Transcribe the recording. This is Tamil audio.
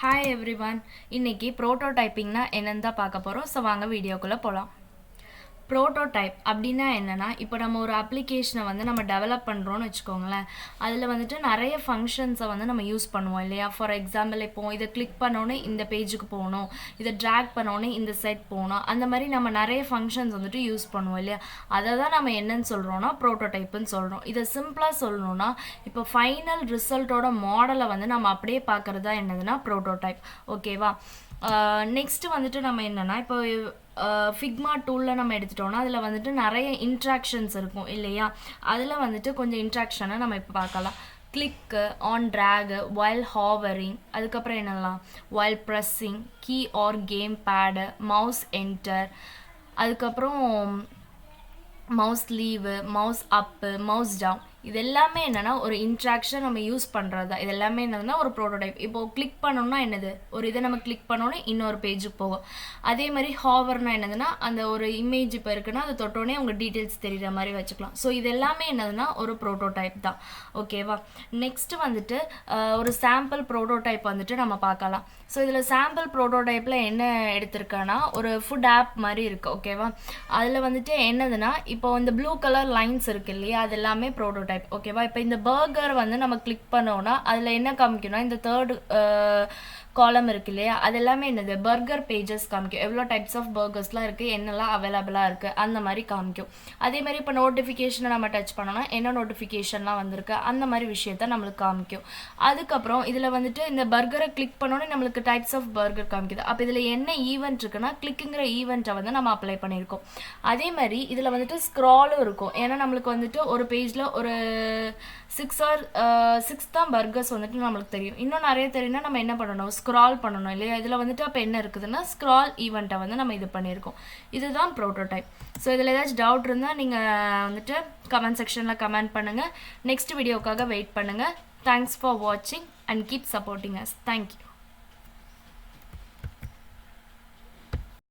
Hi everyone. இன்னைக்கு prototypingனா என்னன்னு தான் பார்க்க போறோம். சோ வாங்க வீடியோக்குள்ள போலாம். புரோட்டோடைப் அப்படின்னா என்னன்னா இப்போ நம்ம ஒரு அப்ளிகேஷனை வந்து நம்ம டெவலப் பண்ணுறோன்னு வச்சுக்கோங்களேன். அதில் வந்துட்டு நிறைய ஃபங்க்ஷன்ஸை வந்து நம்ம யூஸ் பண்ணுவோம் இல்லையா. ஃபார் எக்ஸாம்பிள் இப்போ இதை கிளிக் பண்ணோன்னே இந்த பேஜுக்கு போகணும், இதை ட்ராக் பண்ணோன்னே இந்த சைட் போகணும், அந்த மாதிரி நம்ம நிறைய ஃபங்க்ஷன்ஸ் வந்துட்டு யூஸ் பண்ணுவோம் இல்லையா. அதை தான் நம்ம என்னன்னு சொல்கிறோன்னா ப்ரோட்டோடைப்புன்னு சொல்கிறோம். இதை சிம்பிளாக சொல்லணும்னா இப்போ ஃபைனல் ரிசல்ட்டோட மாடலை வந்து நம்ம அப்படியே பார்க்குறது தான் என்னதுன்னா ப்ரோட்டோடைப். ஓகேவா. நெக்ஸ்ட்டு வந்துட்டு நம்ம என்னென்னா இப்போ ஃபிக்மா டூலில் நம்ம எடுத்துட்டோம்னா அதில் வந்துட்டு நிறைய இன்ட்ராக்ஷன்ஸ் இருக்கும் இல்லையா. அதில் வந்துட்டு கொஞ்சம் இன்ட்ராக்ஷனை நம்ம இப்போ பார்க்கலாம். கிளிக்கு, ஆன் ட்ராகு, வைல் ஹாவரிங், அதுக்கப்புறம் என்னெல்லாம் while pressing, key or game pad, mouse enter, அதுக்கப்புறம் mouse leave, mouse up, mouse down, இது எல்லாமே என்னென்னா ஒரு இன்ட்ராக்ஷன் நம்ம யூஸ் பண்ணுறது தான். இது எல்லாமே என்னதுன்னா ஒரு ப்ரோட்டோடைப். இப்போது கிளிக் பண்ணோம்னா என்னது, ஒரு இதை நம்ம கிளிக் பண்ணோன்னே இன்னொரு பேஜுக்கு போகும். அதே மாதிரி ஹாவர்னா என்னதுன்னா அந்த ஒரு இமேஜ் இப்போ இருக்குன்னா அதை தொட்டோன்னே உங்கள் டீட்டெயில்ஸ் தெரிகிற மாதிரி வச்சுக்கலாம். ஸோ இது எல்லாமே என்னதுன்னா ஒரு ப்ரோட்டோடைப் தான். ஓகேவா. நெக்ஸ்ட்டு வந்துட்டு ஒரு சாம்பிள் ப்ரோட்டோடைப் வந்துட்டு நம்ம பார்க்கலாம். ஸோ இதில் சாம்பிள் ப்ரோட்டோடைப்பில் என்ன எடுத்திருக்கேன்னா ஒரு ஃபுட் ஆப் மாதிரி இருக்குது. ஓகேவா. அதில் வந்துட்டு என்னதுன்னா இப்போ இந்த ப்ளூ கலர் லைன்ஸ் இருக்கு இல்லையா, அது எல்லாமே ப்ரோட்டோடைப். ஓகேவா. இப்போ இந்த பர்கர் வந்து நம்ம கிளிக் பண்ணோம்னா அதில் என்ன காமிக்கணும், இந்த தேர்டு காலம் இருக்கு இல்லையா, அது எல்லாமே என்னது பர்கர் பேஜஸ் காமிக்கும். எவ்வளோ டைப்ஸ் ஆஃப் பர்கர்ஸ்லாம் இருக்குது, என்னெல்லாம் அவைலபிளாக இருக்குது அந்த மாதிரி காமிக்கும். அதே மாதிரி இப்போ நோட்டிஃபிகேஷனை நம்ம டச் பண்ணோம்னா என்ன நோட்டிஃபிகேஷன்லாம் வந்திருக்கு அந்த மாதிரி விஷயத்த நம்மளுக்கு காமிக்கும். அதுக்கப்புறம் இதில் வந்துட்டு இந்த பர்கரை கிளிக் பண்ணோன்னே நம்மளுக்கு டைப்ஸ் ஆஃப் பர்கர் காமிக்குது. அப்போ இதில் என்ன ஈவெண்ட் இருக்குன்னா கிளிக்குங்கிற ஈவெண்ட்டை வந்து நம்ம அப்ளை பண்ணியிருக்கோம். அதே மாதிரி இதில் வந்துட்டு ஸ்க்ராலும் இருக்கும். ஏன்னா நம்மளுக்கு வந்துட்டு ஒரு பேஜில் ஒரு 6 தான் பர்கர்ஸ் வந்துட்டு நம்மளுக்கு தெரியும். இன்னும் நிறைய தெரியும்னா நம்ம என்ன பண்ணணும், ஸ்க்ரால் பண்ணணும் இல்லையா. இதில் வந்துட்டு அப்போ என்ன இருக்குதுன்னா ஸ்க்ரால் ஈவெண்ட்டை வந்து நம்ம இது பண்ணியிருக்கோம். இதுதான் ப்ரோட்டோடைப். ஸோ இதில் ஏதாச்சும் டவுட் இருந்தால் நீங்கள் வந்துட்டு கமெண்ட் செக்ஷனில் கமெண்ட் பண்ணுங்கள். நெக்ஸ்ட் வீடியோக்காக வெயிட் பண்ணுங்கள். தேங்க்ஸ் ஃபார் வாட்சிங் and keep supporting us. Thank you.